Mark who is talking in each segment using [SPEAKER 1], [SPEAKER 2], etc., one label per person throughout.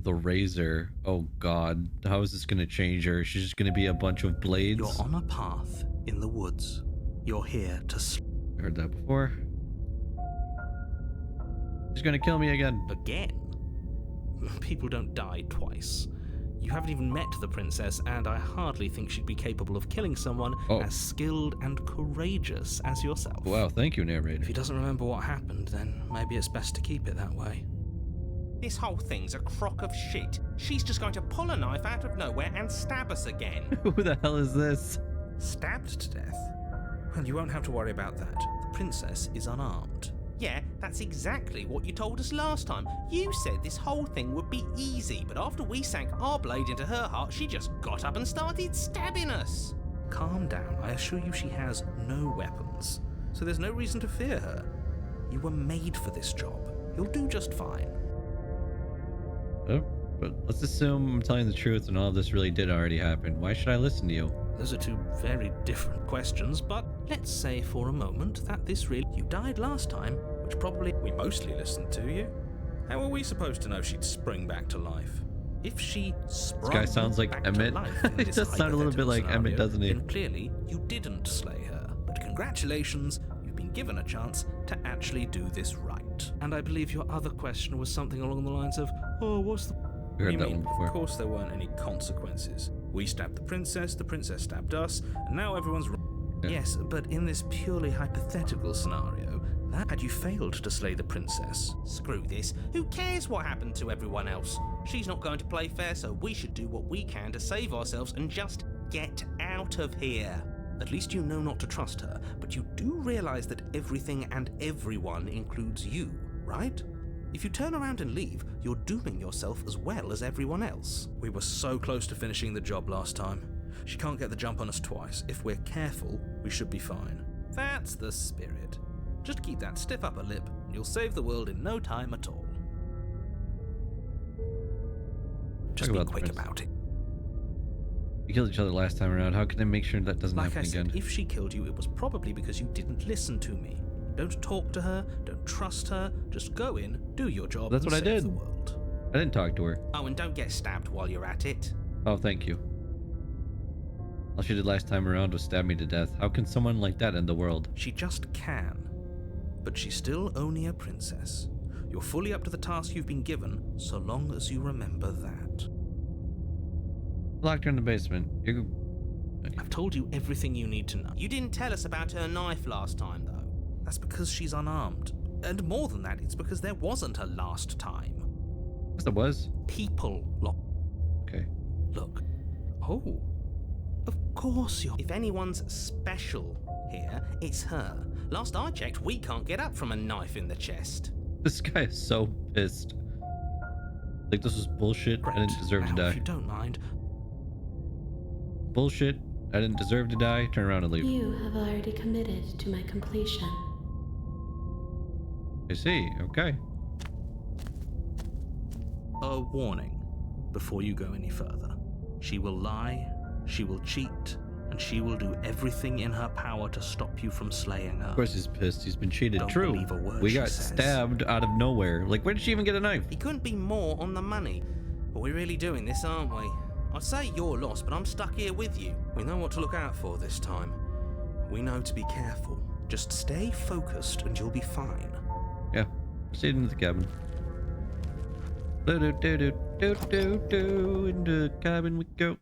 [SPEAKER 1] the razor. Oh god, how is this gonna change her? She's just gonna be a bunch of blades.
[SPEAKER 2] You're on a path in the woods. You're here to
[SPEAKER 1] Heard that before. She's gonna kill me again.
[SPEAKER 2] again. People don't die twice. You haven't even met the princess, and I hardly think she'd be capable of killing someone as skilled and courageous as yourself.
[SPEAKER 1] Wow, thank you, narrator.
[SPEAKER 2] If he doesn't remember what happened, then maybe it's best to keep it that way.
[SPEAKER 3] This whole thing's a crock of shit. She's just going to pull a knife out of nowhere and stab us again.
[SPEAKER 1] Who the hell is this?
[SPEAKER 2] Stabbed to death? Well, you won't have to worry about that. The princess is unarmed.
[SPEAKER 3] Yeah, that's exactly what you told us last time. You said this whole thing would be easy, but after we sank our blade into her heart, she just got up and started stabbing us.
[SPEAKER 2] Calm down. I assure you she has no weapons, so there's no reason to fear her. You were made for this job. You'll do just fine.
[SPEAKER 1] Oh, but let's assume I'm telling the truth and all of this really did already happen. Why should I listen to you?
[SPEAKER 2] Those are two very different questions, but let's say for a moment that this really... You died last time, which probably... We mostly listened to you. How were we supposed to know she'd spring back to life? If she sprung
[SPEAKER 1] This guy sounds like
[SPEAKER 2] back
[SPEAKER 1] Emmett.
[SPEAKER 2] to life in
[SPEAKER 1] He
[SPEAKER 2] this
[SPEAKER 1] does sound a little bit like
[SPEAKER 2] hypothetical
[SPEAKER 1] Emmett, doesn't he?
[SPEAKER 2] then clearly you didn't slay her. But congratulations, you've been given a chance to actually do this right. And I believe your other question was something along the lines of, oh, what's the...
[SPEAKER 1] We heard
[SPEAKER 2] You
[SPEAKER 1] that
[SPEAKER 2] mean,
[SPEAKER 1] one before.
[SPEAKER 2] of course there weren't any consequences. We stabbed the princess stabbed us, and now everyone's...
[SPEAKER 1] Yeah.
[SPEAKER 2] Yes, but in this purely hypothetical scenario, that had you failed to slay the princess.
[SPEAKER 3] Screw this. Who cares what happened to everyone else? She's not going to play fair, so we should do what we can to save ourselves and just get out of here.
[SPEAKER 2] At least you know not to trust her, but you do realize that everything and everyone includes you, right? If you turn around and leave, you're dooming yourself as well as everyone else. We were so close to finishing the job last time. She can't get the jump on us twice. If we're careful, we should be fine.
[SPEAKER 3] That's the spirit. Just keep that stiff upper lip, and you'll save the world in no time at all.
[SPEAKER 2] Just
[SPEAKER 1] Talk
[SPEAKER 2] be
[SPEAKER 1] about the
[SPEAKER 2] quick
[SPEAKER 1] princess.
[SPEAKER 2] about it.
[SPEAKER 1] We killed each other last time around. How can I make sure that doesn't
[SPEAKER 2] Like
[SPEAKER 1] happen
[SPEAKER 2] I said,
[SPEAKER 1] again?
[SPEAKER 2] if she killed you, it was probably because you didn't listen to me. Don't talk to her, don't trust her, just go in, do your job,
[SPEAKER 1] That's
[SPEAKER 2] and
[SPEAKER 1] what I
[SPEAKER 2] save
[SPEAKER 1] did.
[SPEAKER 2] the world.
[SPEAKER 1] I didn't talk to her.
[SPEAKER 3] Oh, and don't get stabbed while you're at it.
[SPEAKER 1] Oh, thank you. All she did last time around was stab me to death. How can someone like that end the world?
[SPEAKER 2] She just can. But she's still only a princess. You're fully up to the task you've been given, so long as you remember that.
[SPEAKER 1] Locked her in the basement.
[SPEAKER 2] I've told you everything you need to know.
[SPEAKER 3] You didn't tell us about her knife last time, though.
[SPEAKER 2] That's because she's unarmed. And more than that, it's because there wasn't a last time.
[SPEAKER 1] Yes, it was.
[SPEAKER 2] People
[SPEAKER 1] Okay.
[SPEAKER 2] look. Oh. Of course you're...
[SPEAKER 3] If anyone's special here, it's her. Last I checked, we can't get up from a knife in the chest.
[SPEAKER 1] This guy is so pissed. Like, this was bullshit. I didn't deserve to
[SPEAKER 2] Now, if
[SPEAKER 1] die.
[SPEAKER 2] you don't mind,
[SPEAKER 1] Bullshit. I didn't deserve to die. Turn around and leave.
[SPEAKER 4] You have already committed to my completion.
[SPEAKER 1] I see. Okay.
[SPEAKER 2] a warning before you go any further. She will lie, she will cheat, and she will do everything in her power to stop you from slaying her.
[SPEAKER 1] Of course he's pissed. He's been cheated.
[SPEAKER 2] Don't
[SPEAKER 1] True.
[SPEAKER 2] believe a word
[SPEAKER 1] We
[SPEAKER 2] she
[SPEAKER 1] got
[SPEAKER 2] says.
[SPEAKER 1] stabbed out of nowhere. Like, where did she even get a knife?
[SPEAKER 3] He couldn't be more on the money. But we're really doing this, aren't we? I'd say you're lost, but I'm stuck here with you.
[SPEAKER 2] We know what to look out for this time. We know to be careful. Just stay focused and you'll be fine.
[SPEAKER 1] Yeah. Proceed into the cabin. Do into the cabin we go.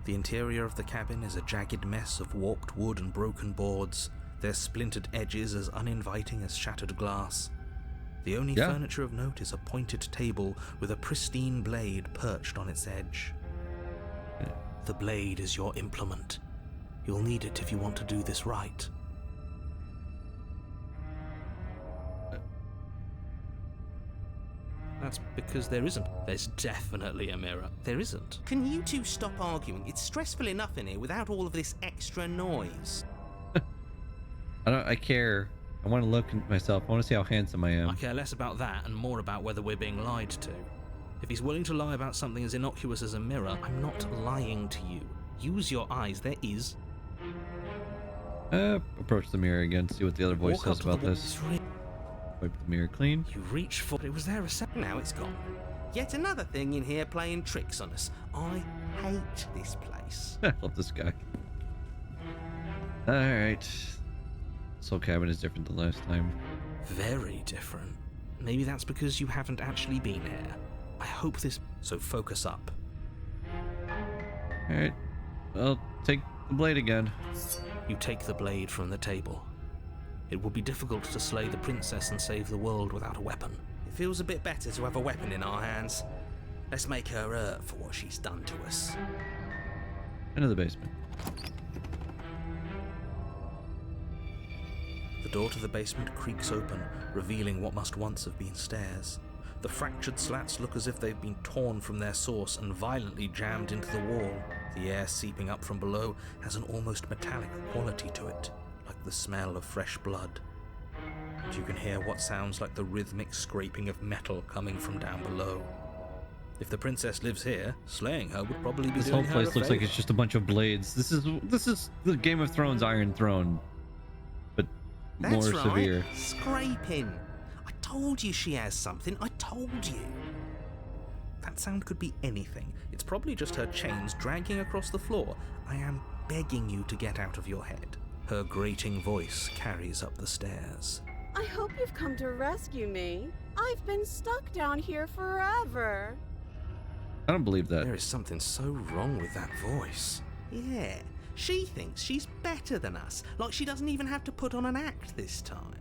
[SPEAKER 2] The interior of the cabin is a jagged mess of warped wood and broken boards, their splintered edges as uninviting as shattered glass. The only
[SPEAKER 1] Yeah.
[SPEAKER 2] furniture of note is a pointed table with a pristine blade perched on its edge. The blade is your implement. You'll need it if you want to do this right. That's because there isn't. There's definitely a mirror. There isn't.
[SPEAKER 3] Can you two stop arguing? It's stressful enough in here without all of this extra noise.
[SPEAKER 1] I care. I want to look at myself. I want to see how handsome I am.
[SPEAKER 2] I care less about that and more about whether we're being lied to. If he's willing to lie about something as innocuous as a mirror, I'm not lying to you. Use your eyes. There is.
[SPEAKER 1] Approach the mirror again. See what the other voice
[SPEAKER 2] Walk up
[SPEAKER 1] says
[SPEAKER 2] to the
[SPEAKER 1] about
[SPEAKER 2] wall.
[SPEAKER 1] this. Wipe the mirror clean.
[SPEAKER 2] You reach for it. Was there a second?
[SPEAKER 3] Now it's gone.
[SPEAKER 2] Yet another thing in here playing tricks on us. I hate this place.
[SPEAKER 1] I love this guy. Alright. This whole cabin is different than last time.
[SPEAKER 2] Very different. Maybe that's because you haven't actually been here. I hope this... So focus up.
[SPEAKER 1] Alright. I'll take the blade again.
[SPEAKER 2] You take the blade from the table. It would be difficult to slay the princess and save the world without a weapon. It feels a bit better to have a weapon in our hands. Let's make her hurt for what she's done to us.
[SPEAKER 1] Into the basement.
[SPEAKER 2] The door to the basement creaks open, revealing what must once have been stairs. The fractured slats look as if they've been torn from their source and violently jammed into the wall. The air seeping up from below has an almost metallic quality to it, like the smell of fresh blood. And you can hear what sounds like the rhythmic scraping of metal coming from down below. If the princess lives here, slaying her would probably be
[SPEAKER 1] This
[SPEAKER 2] doing
[SPEAKER 1] whole
[SPEAKER 2] her a
[SPEAKER 1] place looks like
[SPEAKER 2] favor.
[SPEAKER 1] it's just a bunch of blades. This is the Game of Thrones Iron Throne, but
[SPEAKER 2] That's
[SPEAKER 1] more
[SPEAKER 2] right.
[SPEAKER 1] severe.
[SPEAKER 2] Scraping. I told you she has something. I told you. That sound could be anything. It's probably just her chains dragging across the floor. I am begging you to get out of your head. Her grating voice carries up the stairs.
[SPEAKER 5] I hope you've come to rescue me. I've been stuck down here forever.
[SPEAKER 1] I don't believe that.
[SPEAKER 2] There is something so wrong with that voice. Yeah, she thinks she's better than us, like she doesn't even have to put on an act this time.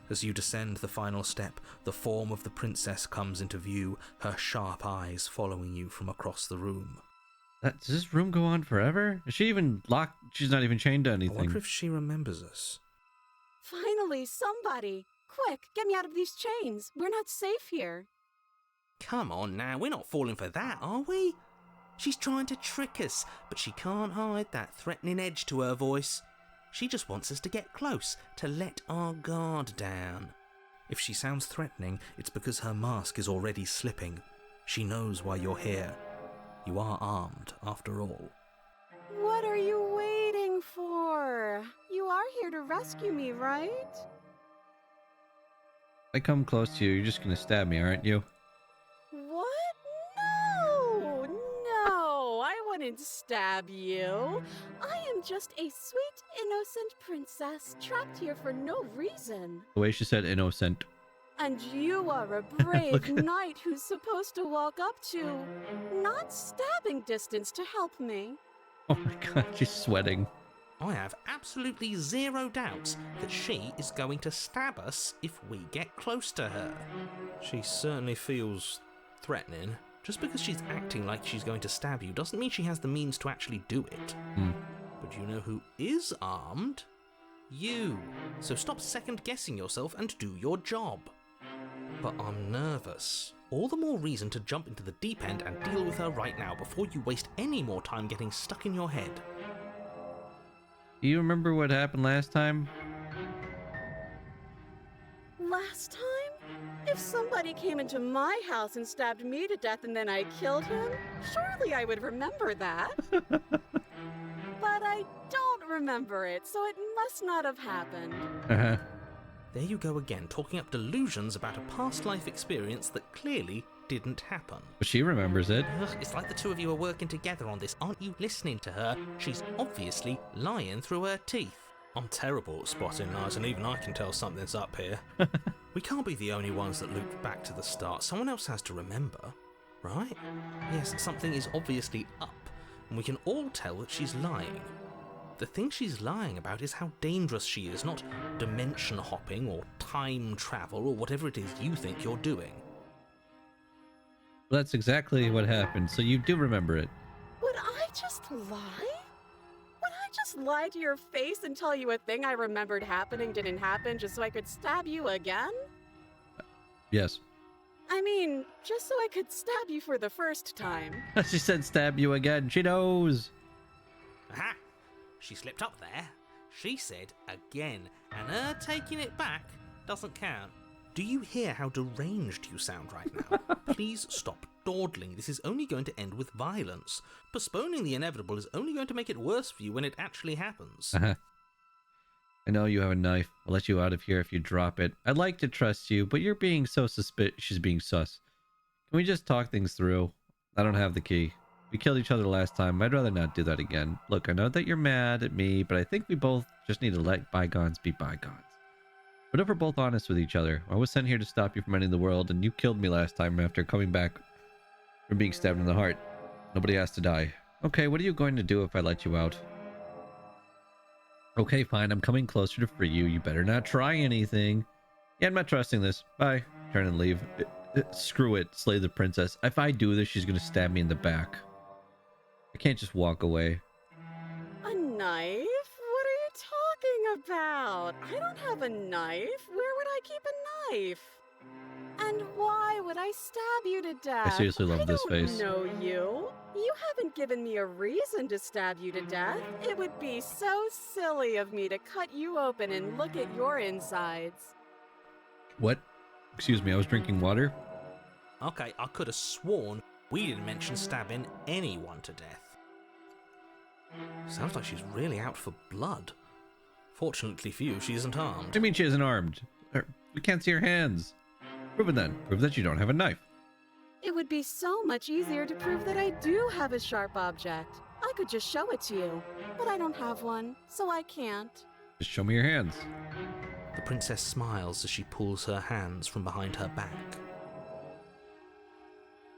[SPEAKER 2] As you descend the final step, the form of the princess comes into view, her sharp eyes following you from across the room.
[SPEAKER 1] Does this room go on forever? Is she even locked? She's not even chained to
[SPEAKER 2] I wonder
[SPEAKER 1] anything.
[SPEAKER 2] if she remembers us.
[SPEAKER 5] Finally, somebody! Quick, get me out of these chains. We're not safe here.
[SPEAKER 2] Come on now, we're not falling for that, are we? She's trying to trick us, but she can't hide that threatening edge to her voice. She just wants us to get close, to let our guard down. If she sounds threatening, it's because her mask is already slipping. She knows why you're here. You are armed, after all.
[SPEAKER 5] What are you waiting for? You are here to rescue me, right?
[SPEAKER 1] If I come close to you, you're just gonna stab me, aren't you?
[SPEAKER 5] What? No! No! I wouldn't stab you. I am just a sweet, innocent princess trapped here for no reason.
[SPEAKER 1] The way she said innocent.
[SPEAKER 5] And you are a brave
[SPEAKER 1] Look.
[SPEAKER 5] knight who's supposed to walk up to not stabbing distance to help me.
[SPEAKER 1] Oh my god, she's sweating.
[SPEAKER 2] I have absolutely zero doubts that she is going to stab us if we get close to her. She certainly feels threatening. Just because she's acting like she's going to stab you doesn't mean she has the means to actually do it.
[SPEAKER 1] Hmm.
[SPEAKER 2] But you know who is armed? You. So stop second-guessing yourself and do your job. But I'm nervous. All the more reason to jump into the deep end and deal with her right now before you waste any more time getting stuck in your head.
[SPEAKER 1] Do you remember what happened last time?
[SPEAKER 5] Last time? If somebody came into my house and stabbed me to death and then I killed him, surely I would remember that. But I don't remember it, so it must not have happened.
[SPEAKER 1] Uh-huh.
[SPEAKER 2] There you go again, talking up delusions about a past life experience that clearly didn't happen.
[SPEAKER 1] But she remembers it.
[SPEAKER 2] Ugh, it's like the two of you are working together on this. Aren't you listening to her? She's obviously lying through her teeth. I'm terrible at spotting lies, and even I can tell something's up here. We can't be the only ones that loop back to the start. Someone else has to remember, right? Yes, something is obviously up, and we can all tell that she's lying. The thing she's lying about is how dangerous she is, not dimension hopping or time travel or whatever it is you think you're doing.
[SPEAKER 1] Well, that's exactly what happened, so you do remember it.
[SPEAKER 5] Would I just lie? Would I just lie to your face and tell you a thing I remembered happening didn't happen just so I could stab you again?
[SPEAKER 1] Yes.
[SPEAKER 5] I mean, just so I could stab you for the first time.
[SPEAKER 1] She said stab you again. She knows.
[SPEAKER 2] Aha! She slipped up there. She said again, and her taking it back doesn't count. Do you hear how deranged you sound right now? Please stop dawdling. This is only going to end with violence. Postponing the inevitable is only going to make it worse for you when it actually happens.
[SPEAKER 1] Uh-huh. I know you have a knife. I'll let you out of here if you drop it. I'd like to trust you, but you're being so she's being sus. Can we just talk things through? I don't have the key. We killed each other last time. I'd rather not do that again. Look, I know that you're mad at me, but I think we both just need to let bygones be bygones. What if we're both honest with each other? I was sent here to stop you from ending the world, and you killed me last time after coming back from being stabbed in the heart. Nobody has to die. Okay, what are you going to do if I let you out? Okay, fine. I'm coming closer to free you. You better not try anything. Yeah, I'm not trusting this. Bye. Turn and leave. Screw it. Slay the princess. If I do this, she's going to stab me in the back. I can't just walk away.
[SPEAKER 5] A knife? What are you talking about? I don't have a knife. Where would I keep a knife? And why would I stab you to death?
[SPEAKER 1] I seriously love this face.
[SPEAKER 5] I don't know you. You haven't given me a reason to stab you to death. It would be so silly of me to cut you open and look at your insides.
[SPEAKER 1] What? Excuse me, I was drinking water.
[SPEAKER 2] Okay, I could have sworn we didn't mention stabbing anyone to death. Sounds like she's really out for blood. Fortunately for you, she isn't
[SPEAKER 1] I
[SPEAKER 2] armed.
[SPEAKER 1] mean, she isn't armed. We can't see her hands. Prove it then. Prove that you don't have a knife.
[SPEAKER 5] It would be so much easier to prove that I do have a sharp object. I could just show it to you, but I don't have one, so I can't.
[SPEAKER 1] Just show me your hands.
[SPEAKER 2] The princess smiles as she pulls her hands from behind her back.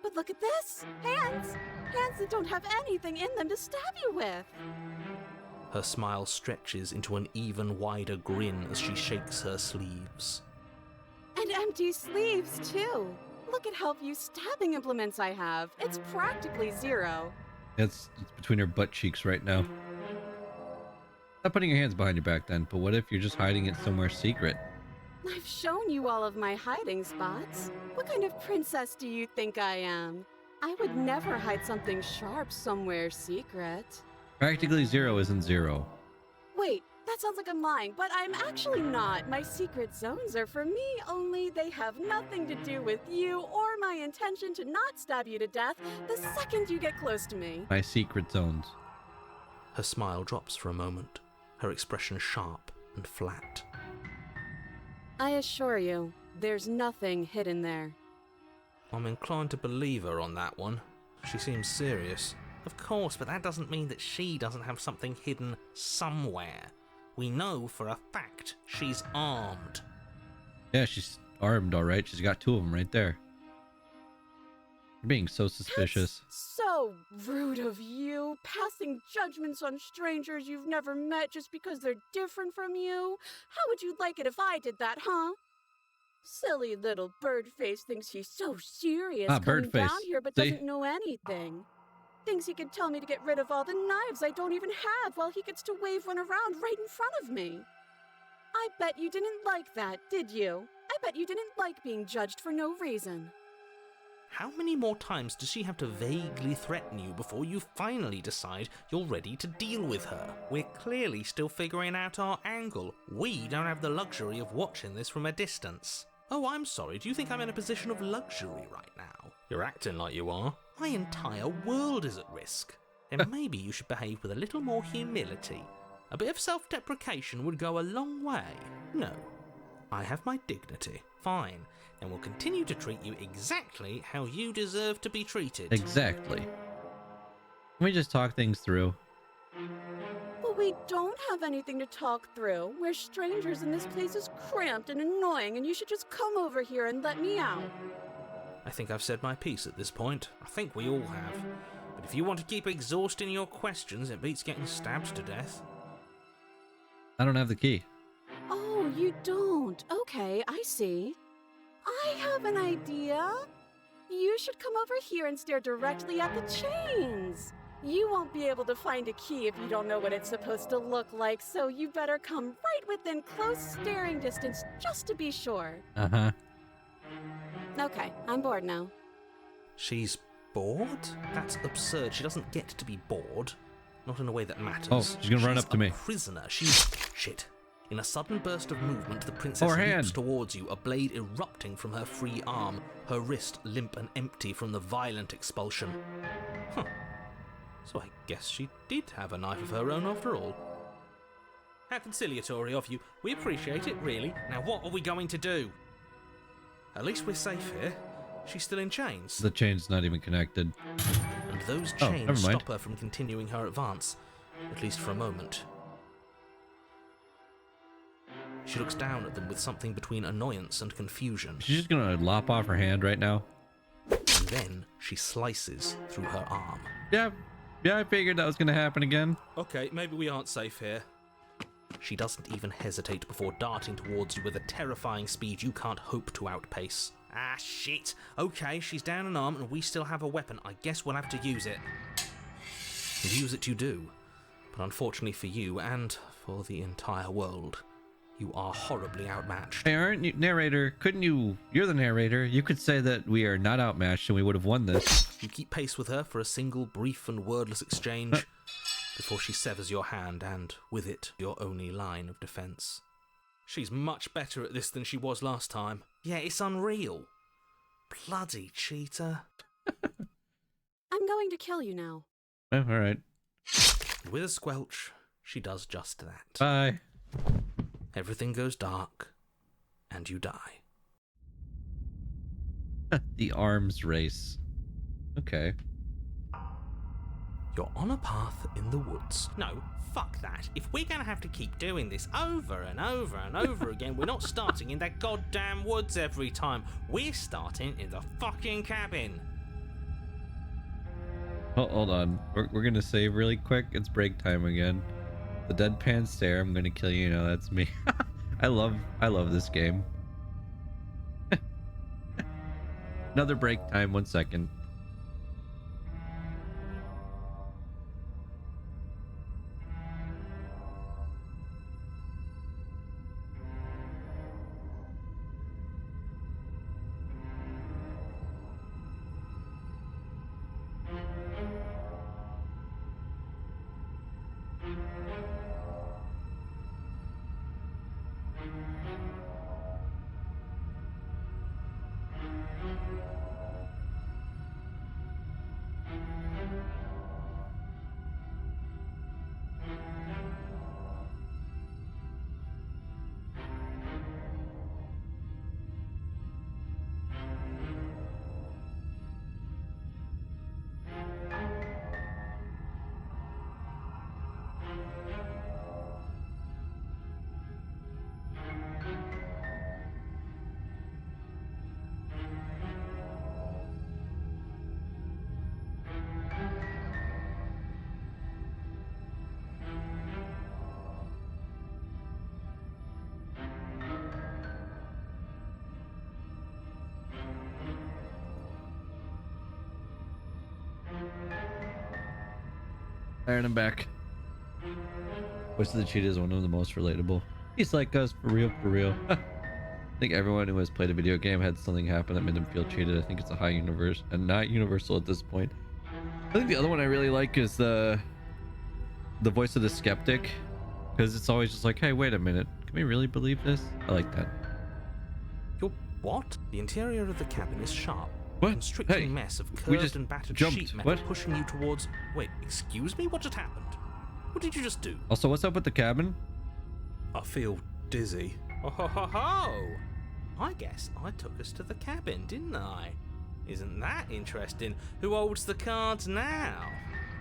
[SPEAKER 5] But look at this! Hands! Hands that don't have anything in them to stab you with!
[SPEAKER 2] Her smile stretches into an even wider grin as she shakes her sleeves.
[SPEAKER 5] And empty sleeves, too! Look at how few stabbing implements I have. It's practically zero.
[SPEAKER 1] It's between her butt cheeks right now. Stop putting your hands behind your back then, but what if you're just hiding it somewhere secret?
[SPEAKER 5] I've shown you all of my hiding spots. What kind of princess do you think I am? I would never hide something sharp somewhere secret.
[SPEAKER 1] Practically zero isn't zero.
[SPEAKER 5] Wait, that sounds like I'm lying, but I'm actually not. My secret zones are for me, only they have nothing to do with you or my intention to not stab you to death the second you get close to me.
[SPEAKER 1] My secret zones.
[SPEAKER 2] Her smile drops for a moment, her expression sharp and flat.
[SPEAKER 5] I assure you, there's nothing hidden there.
[SPEAKER 2] I'm inclined to believe her on that one. She seems serious. Of course, but that doesn't mean that she doesn't have something hidden somewhere. We know for a fact she's armed.
[SPEAKER 1] Yeah, she's armed, all right. She's got two of them right there. You're being so suspicious.
[SPEAKER 5] That's so rude of you, passing judgments on strangers you've never met just because they're different from you. How would you like it if I did that, huh? Silly little Birdface thinks he's so serious coming
[SPEAKER 1] Birdface.
[SPEAKER 5] down here but
[SPEAKER 1] See?
[SPEAKER 5] doesn't know anything. Thinks he could tell me to get rid of all the knives I don't even have while he gets to wave one around right in front of me. I bet you didn't like that, did you? I bet you didn't like being judged for no reason.
[SPEAKER 2] How many more times does she have to vaguely threaten you before you finally decide you're ready to deal with her? We're clearly still figuring out our angle. We don't have the luxury of watching this from a distance. Oh, I'm sorry, do you think I'm in a position of luxury right now? You're acting like you are. My entire world is at risk. Then maybe you should behave with a little more humility. A bit of self-deprecation would go a long way. No, I have my dignity. Fine, then we'll continue to treat you exactly how you deserve to be treated.
[SPEAKER 1] Exactly. Can we just talk things through?
[SPEAKER 5] But we don't have anything to talk through. We're strangers and this place is cramped and annoying and you should just come over here and let me out.
[SPEAKER 2] I think I've said my piece at this point. I think we all have. But if you want to keep exhausting your questions, it beats getting stabbed to death.
[SPEAKER 1] I don't have the key.
[SPEAKER 5] Oh, you don't? Okay, I see. I have an idea. You should come over here and stare directly at the chains. You won't be able to find a key if you don't know what it's supposed to look like, so you better come right within close staring distance just to be sure.
[SPEAKER 1] Uh-huh.
[SPEAKER 5] Okay, I'm bored now.
[SPEAKER 2] She's bored? That's absurd. She doesn't get to be bored. Not in a way that matters.
[SPEAKER 1] Oh, she's gonna run up to me.
[SPEAKER 2] She's a prisoner. She's... Shit. In a sudden burst of movement, the princess
[SPEAKER 1] Oh, her
[SPEAKER 2] leaps
[SPEAKER 1] hand.
[SPEAKER 2] towards you, a blade erupting from her free arm, her wrist limp and empty from the violent expulsion. Huh. So I guess she did have a knife of her own after all. How conciliatory of you. We appreciate it, really. Now what are we going to do? At least we're safe here. She's still in chains.
[SPEAKER 1] The chain's not even connected.
[SPEAKER 2] And those
[SPEAKER 1] Oh, never
[SPEAKER 2] chains
[SPEAKER 1] mind.
[SPEAKER 2] stop her from continuing her advance. At least for a moment. She looks down at them with something between annoyance and confusion.
[SPEAKER 1] She's just gonna lop off her hand right now.
[SPEAKER 2] And then she slices through her arm.
[SPEAKER 1] Yeah, I figured that was gonna happen again.
[SPEAKER 2] Okay, maybe we aren't safe here. She doesn't even hesitate before darting towards you with a terrifying speed you can't hope to outpace. Ah, shit. Okay, she's down an arm and we still have a weapon. I guess we'll have to use it. And use it you do. But unfortunately for you and for the entire world, you are horribly outmatched.
[SPEAKER 1] Hey, aren't you, narrator? Couldn't you? You're the narrator. You could say that we are not outmatched and we would have won this.
[SPEAKER 2] You keep pace with her for a single brief and wordless exchange before she severs your hand and, with it, your only line of defense. She's much better at this than she was last time. Yeah, it's unreal. Bloody cheater.
[SPEAKER 5] I'm going to kill you now.
[SPEAKER 1] Oh, all right.
[SPEAKER 2] And with a squelch, she does just that.
[SPEAKER 1] Bye.
[SPEAKER 2] Everything goes dark, and you die.
[SPEAKER 1] The arms race. Okay.
[SPEAKER 2] You're on a path in the woods.
[SPEAKER 3] No, fuck that. If we're gonna have to keep doing this over and over and over again, we're not starting in that goddamn woods every time. We're starting in the fucking cabin.
[SPEAKER 1] Oh, hold on. We're gonna save really quick. It's break time again. The deadpan stare. I'm gonna kill you. No, that's me. I love this game. Another break time. 1 second. Iron him back. Voice of the Cheetah is one of the most relatable. He's like us, for real, for real. I think everyone who has played a video game had something happen that made them feel cheated. I think it's a high universe and not universal at this point. I think the other one I really like is the voice of the skeptic, because it's always just like, hey, wait a minute, can we really believe this? I like that.
[SPEAKER 2] You're what? The interior of the cabin is sharp.
[SPEAKER 1] What?
[SPEAKER 2] Constricting
[SPEAKER 1] Hey,
[SPEAKER 2] mess of
[SPEAKER 1] we
[SPEAKER 2] curved
[SPEAKER 1] just
[SPEAKER 2] and battered
[SPEAKER 1] jumped.
[SPEAKER 2] sheet metal
[SPEAKER 1] What?
[SPEAKER 2] pushing you towards... Wait, excuse me? What just happened? What did you just do?
[SPEAKER 1] Also, what's up with the cabin?
[SPEAKER 2] I feel dizzy.
[SPEAKER 3] Oh ho ho ho! I guess I took us to the cabin, didn't I? Isn't that interesting? Who holds the cards now?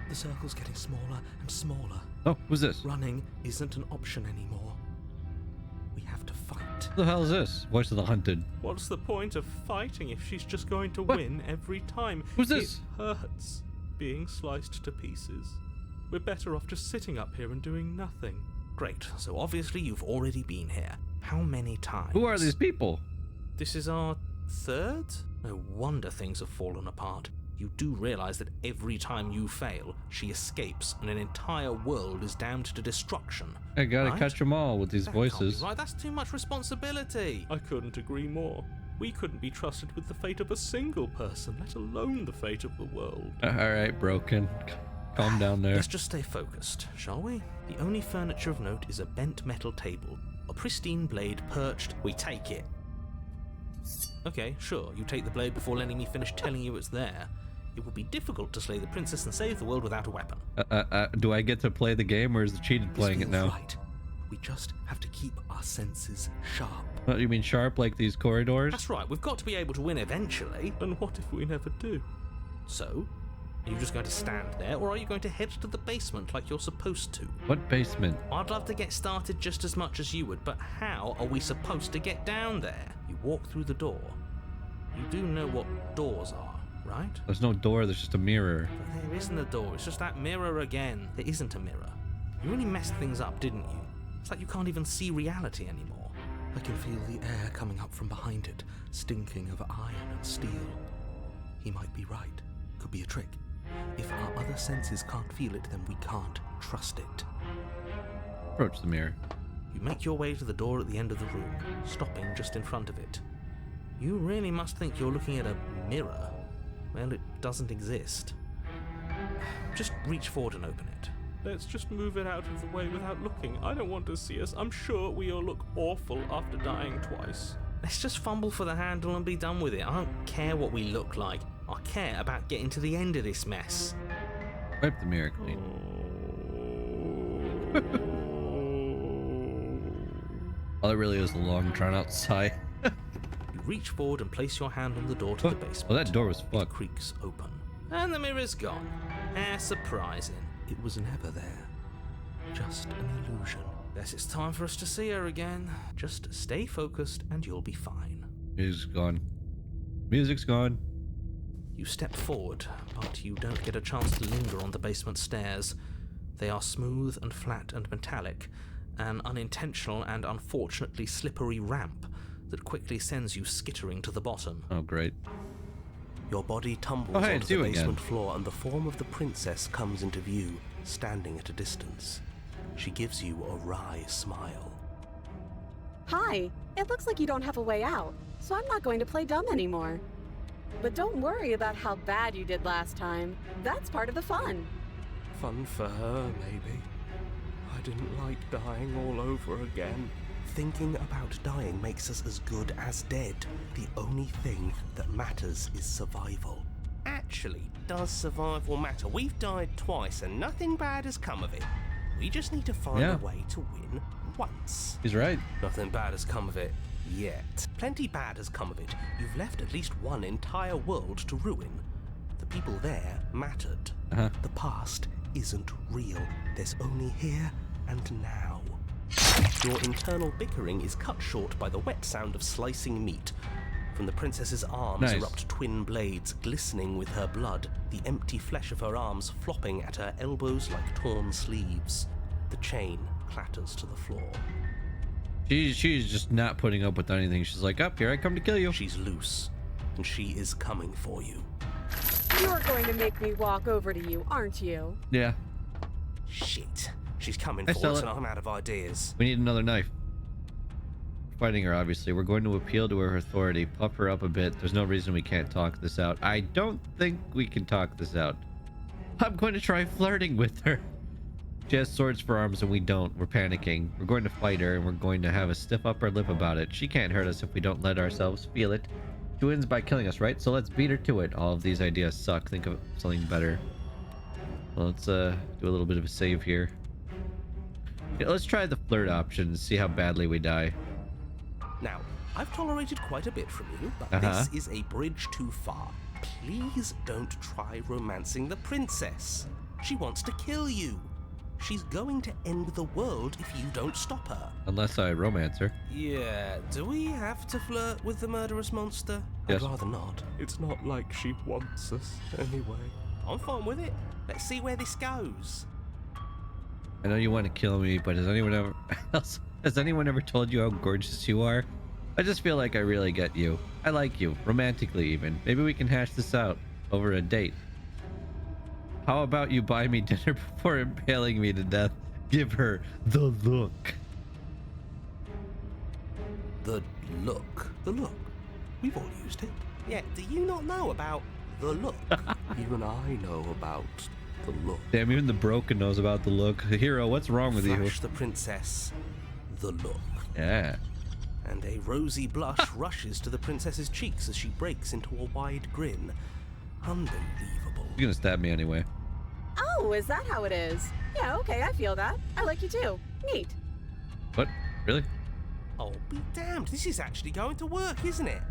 [SPEAKER 2] The circle's getting smaller and smaller.
[SPEAKER 1] Oh, who's this?
[SPEAKER 2] Running isn't an option anymore. We have to fight.
[SPEAKER 1] What the hell is this? Voice of the Hunted.
[SPEAKER 3] What's the point of fighting if she's just going to
[SPEAKER 1] What?
[SPEAKER 3] win every time?
[SPEAKER 1] Who's this?
[SPEAKER 3] It hurts being sliced to pieces. We're better off just sitting up here and doing nothing.
[SPEAKER 2] Great, so obviously you've already been here. How many times?
[SPEAKER 1] Who are these people?
[SPEAKER 3] This is our third?
[SPEAKER 2] No wonder things have fallen apart. You do realize that every time you fail, she escapes and an entire world is damned to destruction.
[SPEAKER 1] I gotta
[SPEAKER 2] Right?
[SPEAKER 1] catch them all with these
[SPEAKER 2] That can't be
[SPEAKER 1] voices.
[SPEAKER 2] right, that's too much responsibility.
[SPEAKER 3] I couldn't agree more. We couldn't be trusted with the fate of a single person, let alone the fate of the world.
[SPEAKER 1] Alright, broken. Calm down there.
[SPEAKER 2] Let's just stay focused, shall we? The only furniture of note is a bent metal table. A pristine blade perched. We take it. Okay, sure, you take the blade before letting me finish telling you it's there. It would be difficult to slay the princess and save the world without a weapon.
[SPEAKER 1] Do I get to play the game or is the cheated playing
[SPEAKER 2] This
[SPEAKER 1] it
[SPEAKER 2] feels
[SPEAKER 1] now?
[SPEAKER 2] Right. We just have to keep our senses sharp.
[SPEAKER 1] What, you mean sharp like these corridors?
[SPEAKER 2] That's right, we've got to be able to win eventually.
[SPEAKER 3] And what if we never do?
[SPEAKER 2] So, are you just going to stand there, or are you going to head to the basement like you're supposed to?
[SPEAKER 1] What basement?
[SPEAKER 2] I'd love to get started just as much as you would, but how are we supposed to get down there? You walk through the door. You do know what doors are, right?
[SPEAKER 1] There's no door, there's just a mirror.
[SPEAKER 2] But there isn't a door, it's just that mirror again. There isn't a mirror. You really messed things up, didn't you? It's like you can't even see reality anymore. I can feel the air coming up from behind it, stinking of iron and steel. He might be right. Could be a trick. If our other senses can't feel it, then we can't trust it.
[SPEAKER 1] Approach the mirror.
[SPEAKER 2] You make your way to the door at the end of the room, stopping just in front of it. You really must think you're looking at a mirror. Well, it doesn't exist. Just reach forward and open it.
[SPEAKER 3] Let's just move it out of the way without looking. I don't want to see us. I'm sure we all look awful after dying twice.
[SPEAKER 2] Let's just fumble for the handle and be done with it. I don't care what we look like. I care about getting to the end of this mess.
[SPEAKER 1] Wipe the mirror clean. Oh, that really is a long drawn out sigh.
[SPEAKER 2] You reach forward and place your hand on the door to the basement.
[SPEAKER 1] Well, that door was
[SPEAKER 2] It
[SPEAKER 1] fucked.
[SPEAKER 2] creaks open. And the mirror's gone. How surprising. It was never there. Just an illusion. Guess it's time for us to see her again. Just stay focused and you'll be fine.
[SPEAKER 1] Music's gone. Music's gone.
[SPEAKER 2] You step forward, but you don't get a chance to linger on the basement stairs. They are smooth and flat and metallic, an unintentional and unfortunately slippery ramp that quickly sends you skittering to the bottom.
[SPEAKER 1] Oh, great.
[SPEAKER 2] Your body tumbles
[SPEAKER 1] Oh, hey,
[SPEAKER 2] onto
[SPEAKER 1] it's you
[SPEAKER 2] the
[SPEAKER 1] again.
[SPEAKER 2] basement floor and the form of the princess comes into view, standing at a distance. She gives you a wry smile.
[SPEAKER 5] Hi, it looks like you don't have a way out, so I'm not going to play dumb anymore. But don't worry about how bad you did last time. That's part of the fun.
[SPEAKER 3] Fun for her, maybe. I didn't like dying all over again.
[SPEAKER 2] Thinking about dying makes us as good as dead. The only thing that matters is survival. Actually, does survival matter? We've died twice and nothing bad has come of it. We just need to find
[SPEAKER 1] Yeah.
[SPEAKER 2] a way to win once.
[SPEAKER 1] He's right.
[SPEAKER 2] Nothing bad has come of it yet. Plenty bad has come of it. You've left at least one entire world to ruin. The people there mattered.
[SPEAKER 1] Uh-huh.
[SPEAKER 2] The past isn't real. There's only here and now. Your internal bickering is cut short by the wet sound of slicing meat. From the princess's arms
[SPEAKER 1] Nice.
[SPEAKER 2] erupt twin blades glistening with her blood, the empty flesh of her arms flopping at her elbows like torn sleeves. The chain clatters to the floor.
[SPEAKER 1] She's just not putting up with anything. She's like, up here I come to kill you.
[SPEAKER 2] She's loose, and she is coming for you.
[SPEAKER 5] You're going to make me walk over to you, aren't you?
[SPEAKER 1] Yeah.
[SPEAKER 2] Shit. She's coming
[SPEAKER 1] Hey,
[SPEAKER 2] for
[SPEAKER 1] Stella.
[SPEAKER 2] us, and I'm out of ideas.
[SPEAKER 1] We need another knife. We're fighting her, obviously. We're going to appeal to her authority, puff her up a bit. There's no reason we can't talk this out. I don't think we can talk this out. I'm going to try flirting with her. She has swords for arms and we don't. We're panicking. We're going to fight her and we're going to have a stiff upper lip about it. She can't hurt us if we don't let ourselves feel it. She wins by killing us, right? So let's beat her to it. All of these ideas suck. Think of something better. Well, let's do a little bit of a save here. Yeah, let's try the flirt option and see how badly we die.
[SPEAKER 2] Now, I've tolerated quite a bit from you, but
[SPEAKER 1] Uh-huh.
[SPEAKER 2] this is a bridge too far. Please don't try romancing the princess. She wants to kill you. She's going to end the world if you don't stop her.
[SPEAKER 1] Unless I romance her.
[SPEAKER 2] Yeah, do we have to flirt with the murderous monster?
[SPEAKER 1] Yes.
[SPEAKER 2] I'd rather not.
[SPEAKER 3] It's not like she wants us anyway.
[SPEAKER 2] I'm fine with it. Let's see where this goes.
[SPEAKER 1] I know you want to kill me, but has anyone ever told you how gorgeous you are? I just feel like I really get you. I like you, romantically even. Maybe we can hash this out over a date. How about you buy me dinner before impaling me to death? Give her the look.
[SPEAKER 2] The look. The look. We've all used it. Yeah, do you not know about the look?
[SPEAKER 3] Even I know about the look.
[SPEAKER 1] Damn, even the broken knows about the look. Hero, what's wrong with you?
[SPEAKER 2] Flash the princess. The look.
[SPEAKER 1] Yeah.
[SPEAKER 2] And a rosy blush rushes to the princess's cheeks as she breaks into a wide grin. Unbelievable.
[SPEAKER 1] You're gonna stab me anyway.
[SPEAKER 5] Oh, is that how it is? Yeah, okay, I feel that. I like you too. Neat.
[SPEAKER 1] What? Really?
[SPEAKER 3] Oh, be damned. This is actually going to work, isn't it?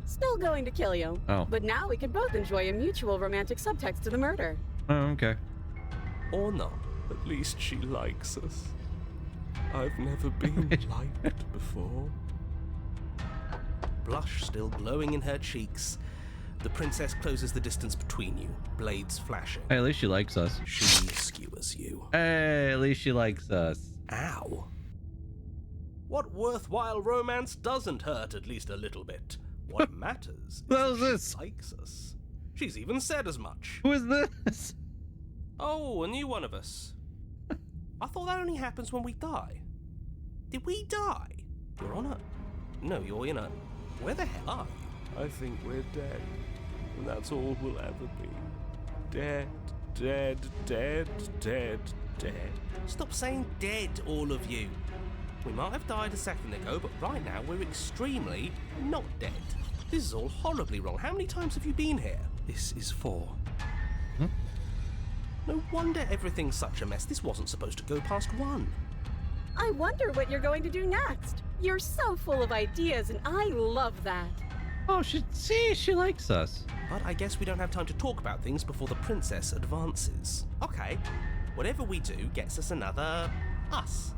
[SPEAKER 5] Still going to kill you.
[SPEAKER 1] Oh.
[SPEAKER 5] But now we can both enjoy a mutual romantic subtext to the murder.
[SPEAKER 1] Oh, okay.
[SPEAKER 6] Or not. At least she likes us. I've never been liked before.
[SPEAKER 2] Blush still glowing in her cheeks. The princess closes the distance between you, blades flashing.
[SPEAKER 1] Hey, at least she likes us.
[SPEAKER 2] She skewers you.
[SPEAKER 1] Hey, at least she likes us.
[SPEAKER 2] Ow.
[SPEAKER 3] What worthwhile romance doesn't hurt at least a little bit? What matters is
[SPEAKER 1] What was
[SPEAKER 3] that
[SPEAKER 1] this?
[SPEAKER 3] she likes us. She's even said as much.
[SPEAKER 1] Who is this?
[SPEAKER 3] Oh, a new one of us. I thought that only happens when we die. Did we die? You're on a... No, you're in a... Where the hell are you?
[SPEAKER 6] I think we're dead. And that's all we'll ever be. Dead, dead, dead, dead, dead.
[SPEAKER 3] Stop saying dead, all of you. We might have died a second ago, but right now we're extremely not dead. This is all horribly wrong. How many times have you been here?
[SPEAKER 2] This is 4.
[SPEAKER 3] No wonder everything's such a mess. This wasn't supposed to go past 1.
[SPEAKER 5] I wonder what you're going to do next. You're so full of ideas, and I love that.
[SPEAKER 1] Oh, she likes us.
[SPEAKER 3] But I guess we don't have time to talk about things before the princess advances. Okay, whatever we do gets us another us.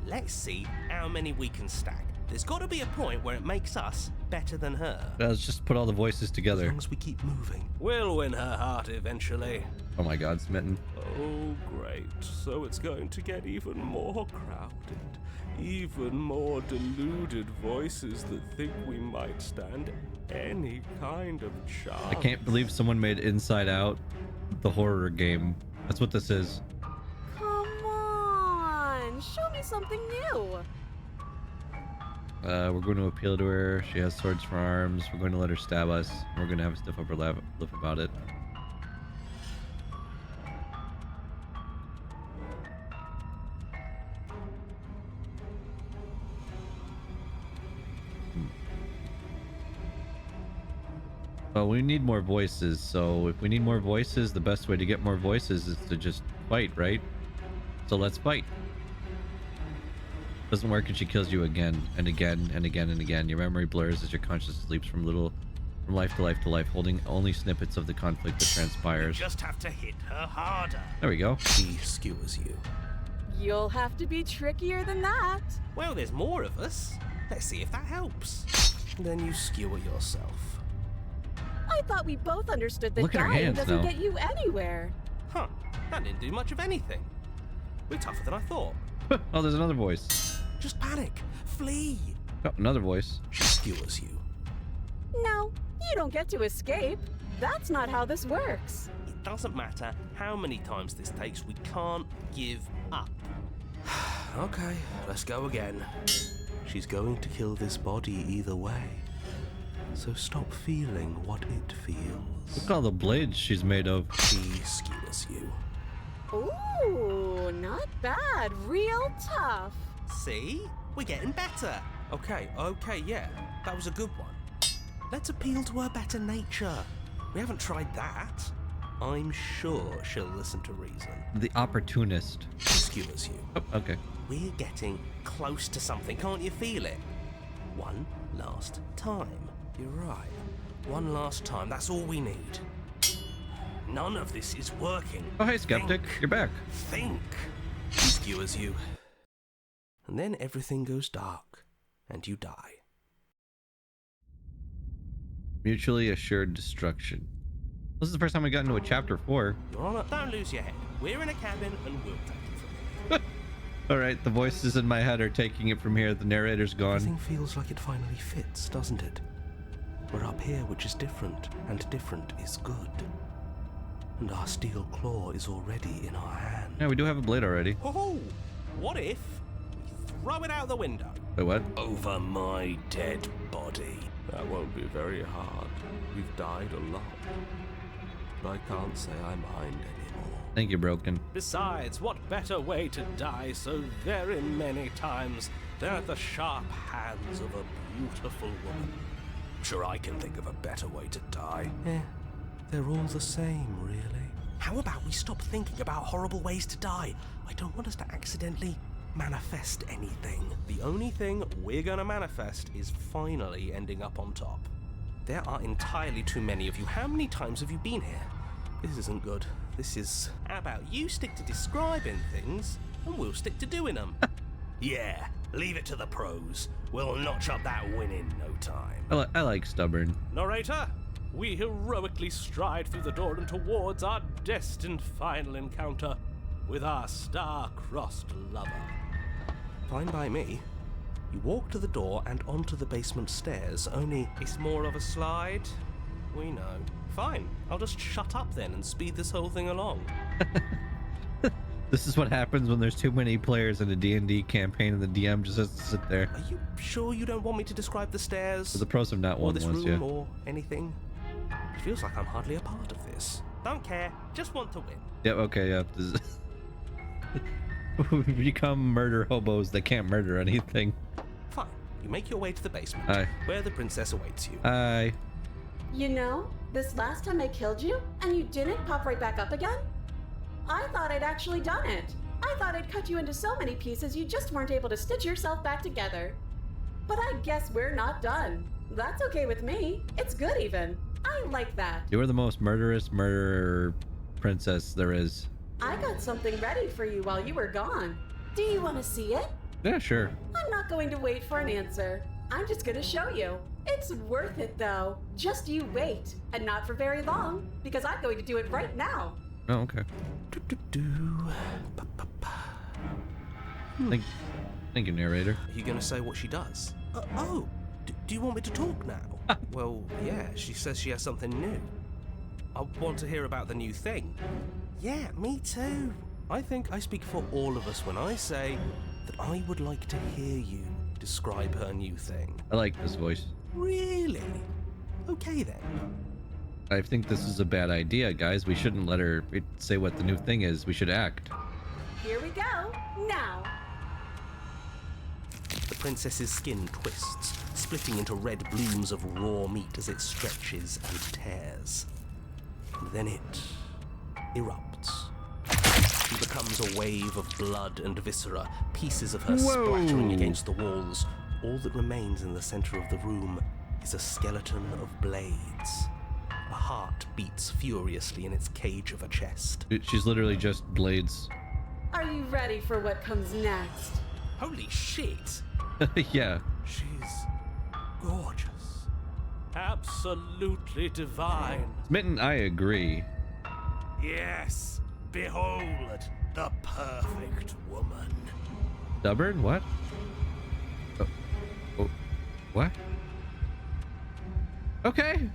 [SPEAKER 3] Let's see how many we can stack. There's got to be a point where it makes us better than her.
[SPEAKER 1] Let's just put all the voices
[SPEAKER 2] As
[SPEAKER 1] together.
[SPEAKER 2] long as we keep moving.
[SPEAKER 3] We'll win her heart eventually.
[SPEAKER 1] Oh my god, Smitten.
[SPEAKER 6] Oh, great. So it's going to get even more crowded. Even more deluded voices that think we might stand any kind of chance.
[SPEAKER 1] I can't believe someone made Inside Out the horror game. That's what this is.
[SPEAKER 5] Come on, show me something new.
[SPEAKER 1] We're going to appeal to her. She has swords for arms. We're going to let her stab us. We're going to have a stiff upper lip about it. Well, we need more voices, so if we need more voices, the best way to get more voices is to just fight, right? So let's fight. Doesn't work and she kills you again and again and again and again. Your memory blurs as your consciousness leaps from life to life to life, holding only snippets of the conflict that transpires.
[SPEAKER 3] Just have to hit her harder.
[SPEAKER 1] There we go.
[SPEAKER 2] She skewers you.
[SPEAKER 5] You'll have to be trickier than that.
[SPEAKER 3] Well, there's more of us. Let's see if that helps.
[SPEAKER 2] Then you skewer yourself.
[SPEAKER 5] I thought we both understood that
[SPEAKER 1] Look at her
[SPEAKER 5] dying
[SPEAKER 1] hands
[SPEAKER 5] doesn't
[SPEAKER 1] now.
[SPEAKER 5] get you anywhere.
[SPEAKER 3] Huh, that didn't do much of anything. We're tougher than I thought.
[SPEAKER 1] Oh, there's another voice.
[SPEAKER 2] Just panic. Flee.
[SPEAKER 1] Oh, another voice.
[SPEAKER 2] She skewers you.
[SPEAKER 5] No, you don't get to escape. That's not how this works.
[SPEAKER 3] It doesn't matter how many times this takes, we can't give up.
[SPEAKER 2] Okay, let's go again. She's going to kill this body either way. So stop feeling what it feels.
[SPEAKER 1] Look at all the blades she's made of.
[SPEAKER 2] She skewers you.
[SPEAKER 5] Ooh, not bad. Real tough.
[SPEAKER 3] See? We're getting better.
[SPEAKER 2] Okay, yeah, that was a good one. Let's appeal to her better nature. We haven't tried that.
[SPEAKER 3] I'm sure she'll listen to reason.
[SPEAKER 1] The opportunist.
[SPEAKER 2] She skewers you.
[SPEAKER 1] Oh, okay.
[SPEAKER 3] We're getting close to something, can't you feel it? One last time.
[SPEAKER 2] You're right. One last time, that's all we need.
[SPEAKER 3] None of this is working.
[SPEAKER 1] Oh, hey, Skeptic.
[SPEAKER 3] Think.
[SPEAKER 1] You're back.
[SPEAKER 3] Think.
[SPEAKER 2] She skewers you. And then everything goes dark, and you die.
[SPEAKER 1] Mutually assured destruction. This is the first time we got into a chapter 4.
[SPEAKER 3] You're on it. Don't lose your head. We're in a cabin and we'll take it from here.
[SPEAKER 1] Alright, the voices in my head are taking it from here. The narrator's
[SPEAKER 2] Everything
[SPEAKER 1] gone.
[SPEAKER 2] feels like it finally fits, doesn't it? We're up here, which is different, and different is good. And our steel claw is already in our hand.
[SPEAKER 1] Yeah, we do have a blade already.
[SPEAKER 3] Oh, what if we throw it out the window?
[SPEAKER 1] Wait, what?
[SPEAKER 2] Over my dead body.
[SPEAKER 6] That won't be very hard. We've died a lot. But I can't say I mind anymore.
[SPEAKER 1] Thank you, Broken.
[SPEAKER 3] Besides, what better way to die so very many times than at the sharp hands of a beautiful woman?
[SPEAKER 2] Sure, I can think of a better way to die. Eh, they're all the same, really.
[SPEAKER 3] How about we stop thinking about horrible ways to die? I don't want us to accidentally
[SPEAKER 2] manifest anything. The only thing we're gonna manifest is finally ending up on top. There are entirely too many of you. How many times have you been here? This isn't good. This is... How about you stick to describing things, and we'll stick to doing them? Yeah, leave it to the pros. We'll notch up that win in no time.
[SPEAKER 1] I like stubborn.
[SPEAKER 6] Narrator, we heroically stride through the door and towards our destined final encounter with our star-crossed lover.
[SPEAKER 2] Fine by me. You walk to the door and onto the basement stairs, only...
[SPEAKER 3] It's more of a slide. We know.
[SPEAKER 2] Fine, I'll just shut up then and speed this whole thing along.
[SPEAKER 1] This is what happens when there's too many players in a D&D campaign and the DM just has to sit there.
[SPEAKER 2] Are you sure you don't want me to describe the stairs?
[SPEAKER 1] The pros have not
[SPEAKER 2] or
[SPEAKER 1] won
[SPEAKER 2] this
[SPEAKER 1] once,
[SPEAKER 2] room
[SPEAKER 1] yeah.
[SPEAKER 2] or anything? It feels like I'm hardly a part of this.
[SPEAKER 3] Don't care. Just want to win.
[SPEAKER 1] Yep, okay, yeah. We become murder hobos that can't murder anything.
[SPEAKER 2] Fine. You make your way to the basement,
[SPEAKER 1] Aye.
[SPEAKER 2] where the princess awaits you.
[SPEAKER 1] Aye.
[SPEAKER 5] You know, this last time I killed you, and you didn't pop right back up again? I thought I'd actually done it. I thought I'd cut you into so many pieces you just weren't able to stitch yourself back together. But I guess we're not done. That's okay with me. It's good even. I like that.
[SPEAKER 1] You are the most murderous murderer princess there is.
[SPEAKER 5] I got something ready for you while you were gone. Do you want to see it?
[SPEAKER 1] Yeah, sure.
[SPEAKER 5] I'm not going to wait for an answer. I'm just going to show you. It's worth it though. Just you wait. And not for very long, because I'm going to do it right now.
[SPEAKER 1] Oh, okay. Thank you, narrator.
[SPEAKER 2] Are you gonna say what she does? Do you want me to talk now? Well, yeah, she says she has something new. I want to hear about the new thing. Yeah, me too. I think I speak for all of us when I say that I would like to hear you describe her new thing.
[SPEAKER 1] I like this voice.
[SPEAKER 2] Really? Okay then.
[SPEAKER 1] I think this is a bad idea, guys. We shouldn't let her say what the new thing is. We should act.
[SPEAKER 5] Here we go. Now.
[SPEAKER 2] The princess's skin twists, splitting into red blooms of raw meat as it stretches and tears. And then it erupts. She becomes a wave of blood and viscera, pieces of her splattering against the walls. All that remains in the center of the room is a skeleton of blades. A heart beats furiously in its cage of a chest.
[SPEAKER 1] She's literally just blades.
[SPEAKER 5] Are you ready for what comes next?
[SPEAKER 2] Holy shit!
[SPEAKER 1] Yeah.
[SPEAKER 2] She's gorgeous.
[SPEAKER 6] Absolutely divine.
[SPEAKER 1] Smitten, I agree.
[SPEAKER 2] Yes, behold the perfect woman.
[SPEAKER 1] Stubborn? What? Oh, what? Okay.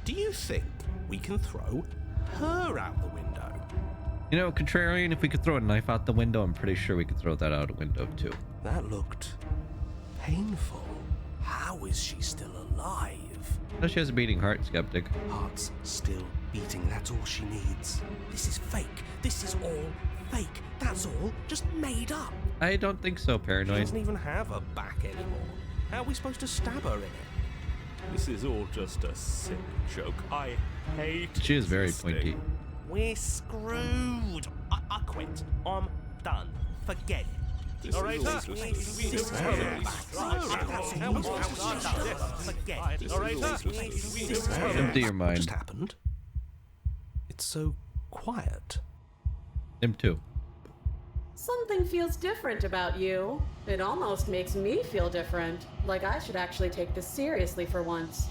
[SPEAKER 2] Do you think we can throw her out the window?
[SPEAKER 1] You know, Contrarian, if we could throw a knife out the window, I'm pretty sure we could throw that out a window too.
[SPEAKER 2] That looked painful. How is she still alive?
[SPEAKER 1] No, she has a beating heart, skeptic.
[SPEAKER 2] Heart's still beating, that's all she needs. This is fake. This is all fake. That's all just made up.
[SPEAKER 1] I don't think so,
[SPEAKER 2] She
[SPEAKER 1] paranoid.
[SPEAKER 2] doesn't even have a back anymore. How are we supposed to stab her in it?
[SPEAKER 6] This is all just a sick joke. I hate
[SPEAKER 1] She is very
[SPEAKER 6] existing.
[SPEAKER 1] pointy.
[SPEAKER 2] We're screwed. I quit. I'm done. Forget it.
[SPEAKER 6] This
[SPEAKER 2] All right,
[SPEAKER 6] is all
[SPEAKER 2] sir.
[SPEAKER 6] just
[SPEAKER 2] This
[SPEAKER 6] we
[SPEAKER 2] is
[SPEAKER 6] have
[SPEAKER 2] terrible. Forget it.
[SPEAKER 6] All right,
[SPEAKER 1] Empty your
[SPEAKER 2] What
[SPEAKER 1] mind.
[SPEAKER 2] just happened? It's so quiet.
[SPEAKER 1] Him too.
[SPEAKER 5] Something feels different about you. It almost makes me feel different. Like I should actually take this seriously for once.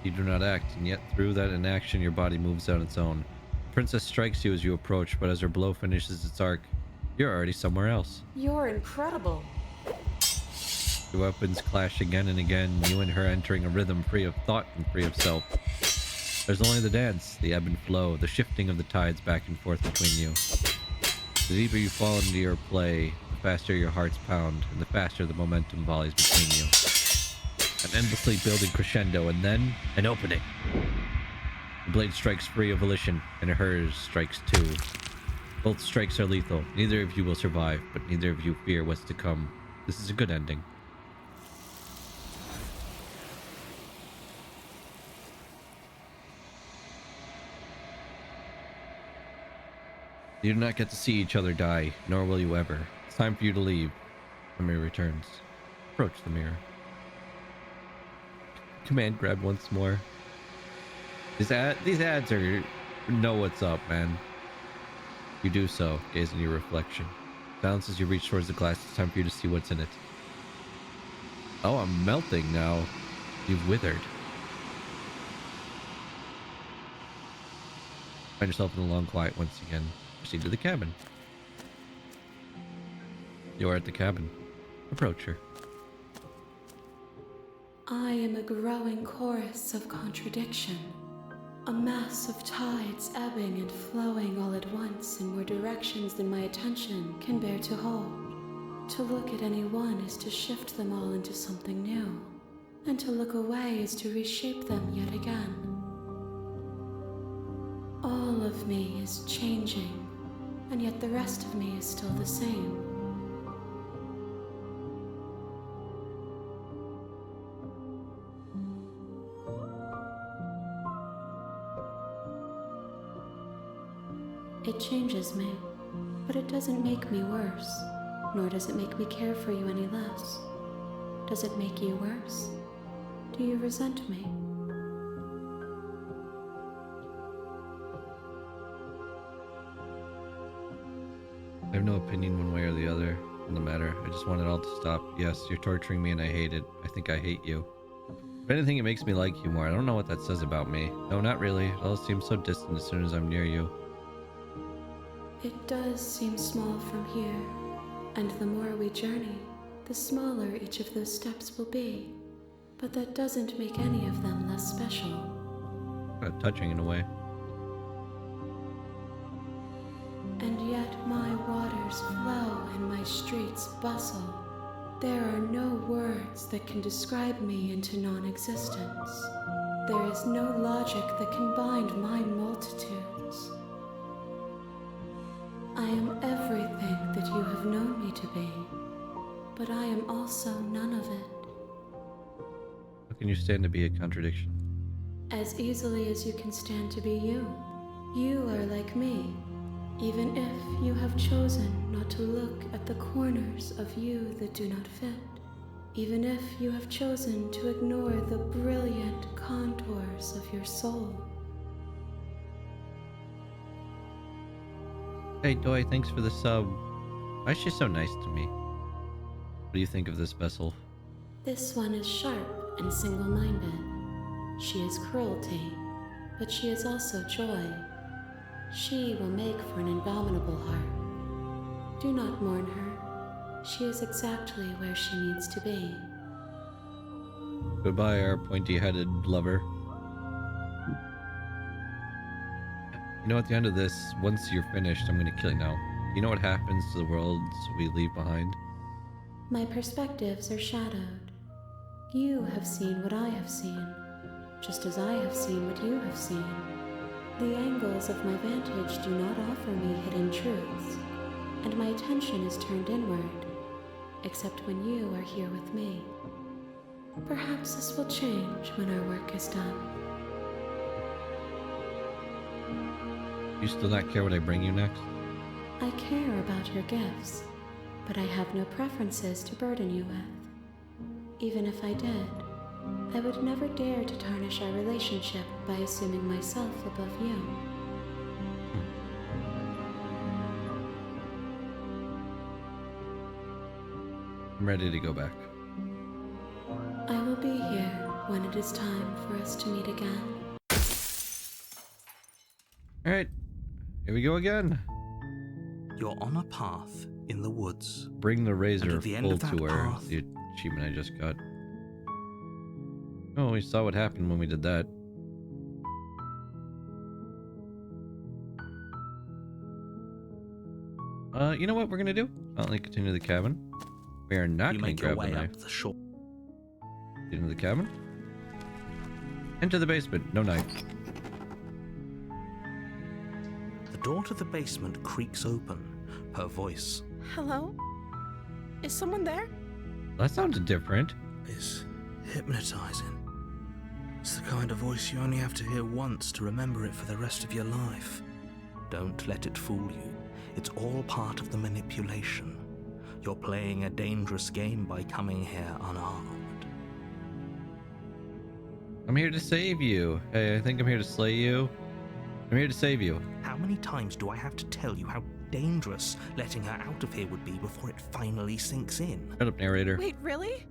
[SPEAKER 1] You do not act, and yet through that inaction your body moves on its own. The princess strikes you as you approach, but as her blow finishes its arc, you're already somewhere else.
[SPEAKER 5] You're incredible.
[SPEAKER 1] Your weapons clash again and again, you and her entering a rhythm free of thought and free of self. There's only the dance, the ebb and flow, the shifting of the tides back and forth between you. The deeper you fall into your play, the faster your hearts pound, and the faster the momentum volleys between you. An endlessly building crescendo, and then an opening. The blade strikes free of volition, and hers strikes too. Both strikes are lethal. Neither of you will survive, but neither of you fear what's to come. This is a good ending. You do not get to see each other die, nor will you ever. It's time for you to leave. The mirror returns. Approach the mirror. Command grab once more. These ads are know what's up, man. You do so, gaze in your reflection. Balance as you reach towards the glass. It's time for you to see what's in it. Oh, I'm melting now. You've withered. Find yourself in the long quiet once again. Proceed to the cabin. You are at the cabin. Approach her.
[SPEAKER 4] I am a growing chorus of contradiction. A mass of tides ebbing and flowing all at once in more directions than my attention can bear to hold. To look at any one is to shift them all into something new, and to look away is to reshape them yet again. All of me is changing, and yet the rest of me is still the same. It changes me, but it doesn't make me worse, nor does it make me care for you any less. Does it make you worse? Do you resent me?
[SPEAKER 1] I have no opinion one way or the other on the matter. I just want it all to stop. Yes, you're torturing me and I hate it. I think I hate you. If anything, it makes me like you more. I don't know what that says about me. No, not really. It all seems so distant as soon as I'm near you.
[SPEAKER 4] It does seem small from here, and the more we journey, the smaller each of those steps will be. But that doesn't make any of them less special.
[SPEAKER 1] Touching in a way.
[SPEAKER 4] And yet my waters flow and my streets bustle. There are no words that can describe me into non-existence. There is no logic that can bind my multitudes. I am everything that you have known me to be, but I am also none of it.
[SPEAKER 1] How can you stand to be a contradiction?
[SPEAKER 4] As easily as you can stand to be you. You are like me, even if you have chosen not to look at the corners of you that do not fit. Even if you have chosen to ignore the brilliant contours of your soul.
[SPEAKER 1] Hey Doi, thanks for the sub. Why is she so nice to me? What do you think of this vessel?
[SPEAKER 4] This one is sharp and single-minded. She is cruelty, but she is also joy. She will make for an indomitable heart. Do not mourn her. She is exactly where she needs to be.
[SPEAKER 1] Goodbye, our pointy-headed lover. You know, at the end of this, once you're finished, I'm gonna kill you now. You know what happens to the worlds we leave behind?
[SPEAKER 4] My perspectives are shadowed. You have seen what I have seen, just as I have seen what you have seen. The angles of my vantage do not offer me hidden truths, and my attention is turned inward, except when you are here with me. Perhaps this will change when our work is done.
[SPEAKER 1] You still not care what I bring you next?
[SPEAKER 4] I care about your gifts, but I have no preferences to burden you with. Even if I did, I would never dare to tarnish our relationship by assuming myself above you.
[SPEAKER 1] I'm ready to go back.
[SPEAKER 4] I will be here when it is time for us to meet again.
[SPEAKER 1] Alright, here we go again.
[SPEAKER 2] You're on a path in the woods.
[SPEAKER 1] Bring the razor
[SPEAKER 2] And at the end
[SPEAKER 1] full
[SPEAKER 2] of that
[SPEAKER 1] to her.
[SPEAKER 2] path-
[SPEAKER 1] The achievement I just got. Oh, we saw what happened when we did that. You know what we're gonna do? I'll only continue the cabin. We are not
[SPEAKER 2] You
[SPEAKER 1] gonna
[SPEAKER 2] make your
[SPEAKER 1] grab the
[SPEAKER 2] way
[SPEAKER 1] knife.
[SPEAKER 2] up the shore.
[SPEAKER 1] Get into the cabin. Into the basement. No knife.
[SPEAKER 2] The door to the basement creaks open. Her voice
[SPEAKER 5] Hello? Is someone there?
[SPEAKER 1] That sounds different.
[SPEAKER 2] is hypnotizing. It's the kind of voice you only have to hear once to remember it for the rest of your life. Don't let it fool you. It's all part of the manipulation. You're playing a dangerous game by coming here unarmed.
[SPEAKER 1] I'm here to save you. Hey, I think I'm here to slay you. I'm here to save you.
[SPEAKER 2] How many times do I have to tell you how dangerous letting her out of here would be before it finally sinks in?
[SPEAKER 1] Shut up, narrator.
[SPEAKER 5] Wait, really?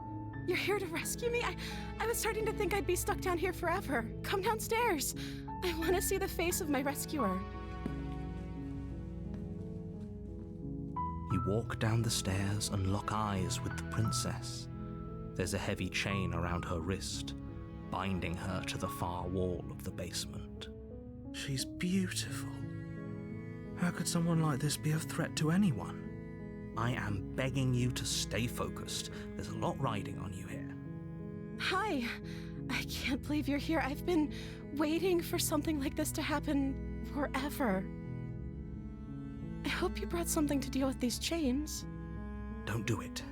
[SPEAKER 5] You're here to rescue me? I was starting to think I'd be stuck down here forever. Come downstairs. I want to see the face of my rescuer.
[SPEAKER 2] You walk down the stairs and lock eyes with the princess. There's a heavy chain around her wrist, binding her to the far wall of the basement. She's beautiful. How could someone like this be a threat to anyone? I am begging you to stay focused. There's a lot riding on you here.
[SPEAKER 5] Hi. I can't believe you're here. I've been waiting for something like this to happen forever. I hope you brought something to deal with these chains.
[SPEAKER 2] Don't do it.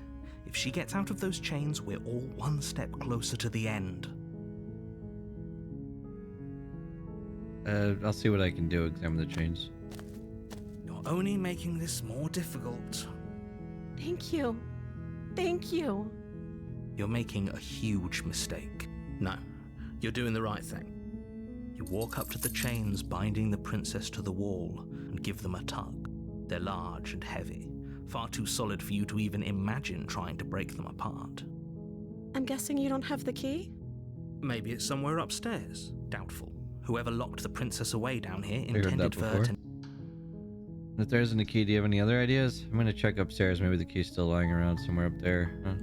[SPEAKER 2] If she gets out of those chains, we're all one step closer to the end.
[SPEAKER 1] I'll see what I can do. Examine the chains.
[SPEAKER 2] You're only making this more difficult.
[SPEAKER 5] Thank you. Thank you.
[SPEAKER 2] You're making a huge mistake. No, you're doing the right thing. You walk up to the chains binding the princess to the wall and give them a tug. They're large and heavy, far too solid for you to even imagine trying to break them apart.
[SPEAKER 5] I'm guessing you don't have the key?
[SPEAKER 2] Maybe it's somewhere upstairs. Doubtful. Whoever locked the princess away down here
[SPEAKER 1] heard that
[SPEAKER 2] intended for her to...
[SPEAKER 1] If there isn't a key, do you have any other ideas? I'm gonna check upstairs. Maybe the key's still lying around somewhere up there. Huh?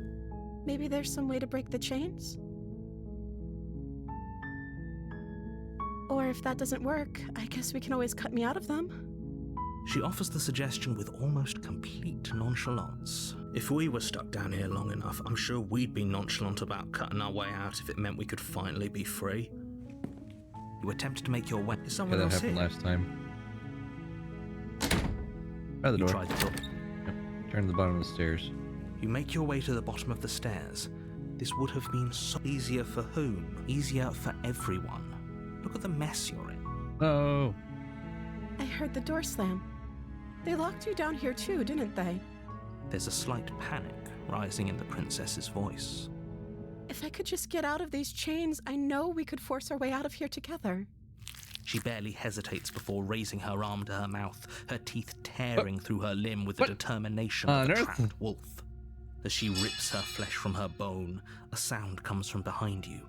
[SPEAKER 5] Maybe there's some way to break the chains? Or if that doesn't work, I guess we can always cut me out of them.
[SPEAKER 2] She offers the suggestion with almost complete nonchalance. If we were stuck down here long enough, I'm sure we'd be nonchalant about cutting our way out if it meant we could finally be free. You attempted to make your way. Is
[SPEAKER 1] Yeah,
[SPEAKER 2] someone
[SPEAKER 1] that
[SPEAKER 2] else
[SPEAKER 1] happened
[SPEAKER 2] here?
[SPEAKER 1] last time. Try the
[SPEAKER 2] You
[SPEAKER 1] door.
[SPEAKER 2] tried the door.
[SPEAKER 1] Turn to the bottom of the stairs.
[SPEAKER 2] You make your way to the bottom of the stairs. This would have been so easier for whom? Easier for everyone. Look at the mess you're in.
[SPEAKER 1] Oh,
[SPEAKER 5] I heard the door slam. They locked you down here too, didn't they?
[SPEAKER 2] There's a slight panic rising in the princess's voice.
[SPEAKER 5] If I could just get out of these chains, I know we could force our way out of here together.
[SPEAKER 2] She barely hesitates before raising her arm to her mouth, her teeth tearing through her limb with the
[SPEAKER 1] What
[SPEAKER 2] determination
[SPEAKER 1] on
[SPEAKER 2] of a
[SPEAKER 1] earth?
[SPEAKER 2] trapped wolf. As she rips her flesh from her bone, a sound comes from behind you,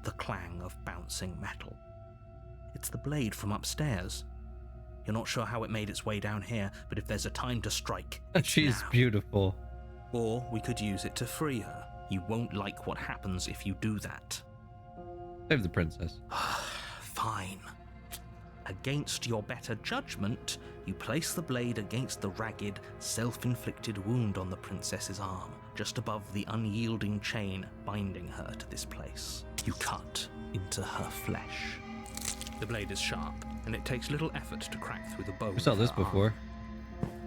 [SPEAKER 2] the clang of bouncing metal. It's the blade from upstairs. You're not sure how it made its way down here, but if there's a time to strike, it's
[SPEAKER 1] she's
[SPEAKER 2] now.
[SPEAKER 1] beautiful.
[SPEAKER 2] Or we could use it to free her. You won't like what happens if you do that.
[SPEAKER 1] Save the princess.
[SPEAKER 2] Fine. Against your better judgment, you place the blade against the ragged, self-inflicted wound on the princess's arm, just above the unyielding chain binding her to this place. You cut into her flesh. The blade is sharp, and it takes little effort to crack through the bone.
[SPEAKER 1] We saw
[SPEAKER 2] of
[SPEAKER 1] this
[SPEAKER 2] her arm.
[SPEAKER 1] before.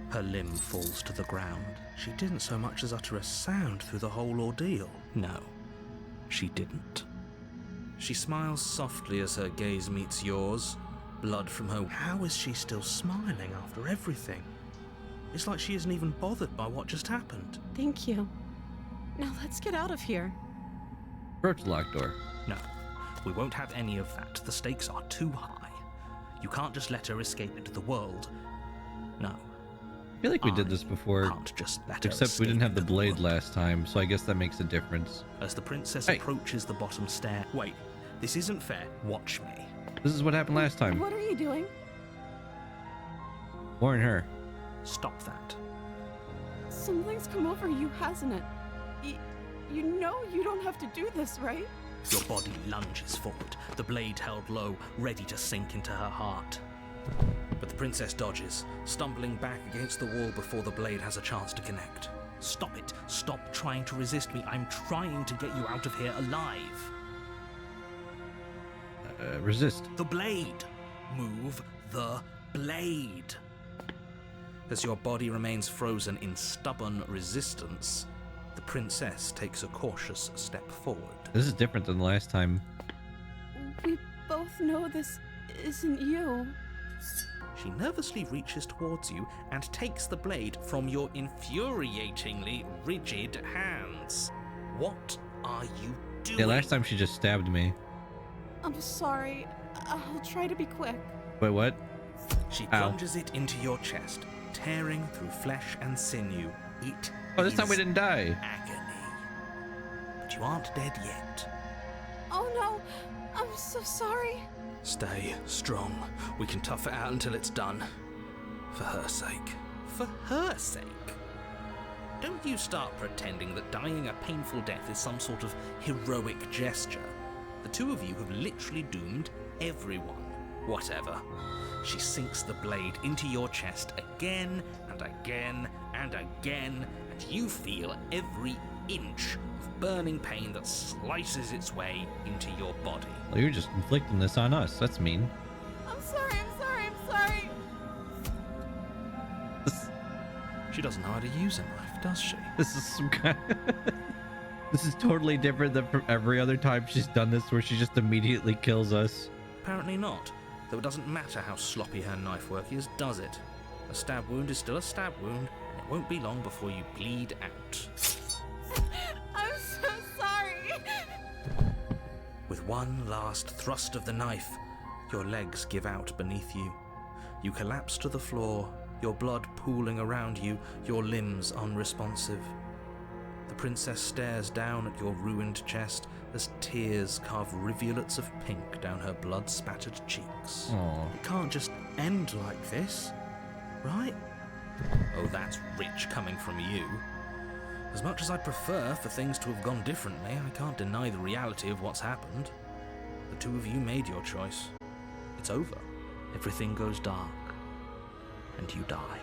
[SPEAKER 2] Her limb falls to the ground. She didn't so much as utter a sound through the whole ordeal. No, she didn't. She smiles softly as her gaze meets yours. Blood from her. How is she still smiling after everything? It's like she isn't even bothered by what just happened.
[SPEAKER 5] Thank you. Now let's get out of here.
[SPEAKER 1] Approach the locked door.
[SPEAKER 2] No, we won't have any of that. The stakes are too high. You can't just let her escape into the world. No.
[SPEAKER 1] I feel like we did this before,
[SPEAKER 2] Can't just let her
[SPEAKER 1] except we didn't
[SPEAKER 2] escape
[SPEAKER 1] have the
[SPEAKER 2] into
[SPEAKER 1] blade
[SPEAKER 2] world.
[SPEAKER 1] last time, so I guess that makes a difference.
[SPEAKER 2] As the princess
[SPEAKER 1] Hey.
[SPEAKER 2] approaches the bottom stair. Wait, this isn't fair. Watch me.
[SPEAKER 1] This is what happened last time.
[SPEAKER 5] What are you doing?
[SPEAKER 1] Warn her.
[SPEAKER 2] Stop that.
[SPEAKER 5] Something's come over you, hasn't it? You know you don't have to do this, right?
[SPEAKER 2] Your body lunges forward, the blade held low, ready to sink into her heart. But the princess dodges, stumbling back against the wall before the blade has a chance to connect. Stop it. Stop trying to resist me. I'm trying to get you out of here alive.
[SPEAKER 1] Resist.
[SPEAKER 2] The blade. Move the blade. As your body remains frozen in stubborn resistance, the princess takes a cautious step forward.
[SPEAKER 1] This is different than last time.
[SPEAKER 5] We both know this isn't you.
[SPEAKER 2] She nervously reaches towards you and takes the blade from your infuriatingly rigid hands. What are you doing?
[SPEAKER 1] Yeah, last time she just stabbed me.
[SPEAKER 5] I'm sorry. I'll try to be quick.
[SPEAKER 1] Wait, what?
[SPEAKER 2] She
[SPEAKER 1] Ow.
[SPEAKER 2] plunges it into your chest, tearing through flesh and sinew. It
[SPEAKER 1] Oh, this time we
[SPEAKER 2] is
[SPEAKER 1] didn't die.
[SPEAKER 2] agony. But you aren't dead yet.
[SPEAKER 5] Oh no, I'm so sorry.
[SPEAKER 2] Stay strong. We can tough it out until it's done. For her sake. For her sake? Don't you start pretending that dying a painful death is some sort of heroic gesture. The two of you have literally doomed everyone. Whatever. She sinks the blade into your chest again and again and again, and you feel every inch of burning pain that slices its way into your body.
[SPEAKER 1] Well, you're just inflicting this on us. That's mean.
[SPEAKER 5] I'm sorry, I'm sorry, I'm sorry.
[SPEAKER 2] She doesn't know how to use a knife, does she?
[SPEAKER 1] This is some kind. This is totally different than from every other time she's done this, where she just immediately kills us.
[SPEAKER 2] Apparently not. Though it doesn't matter how sloppy her knife work is, does it? A stab wound is still a stab wound, and it won't be long before you bleed out.
[SPEAKER 5] I'm so sorry.
[SPEAKER 2] With one last thrust of the knife, your legs give out beneath you. You collapse to the floor, your blood pooling around you, your limbs unresponsive. The princess stares down at your ruined chest as tears carve rivulets of pink down her blood-spattered cheeks.
[SPEAKER 1] Aw.
[SPEAKER 2] It can't just end like this, right? Oh, that's rich coming from you. As much as I'd prefer for things to have gone differently, I can't deny the reality of what's happened. The two of you made your choice. It's over. Everything goes dark, and you die.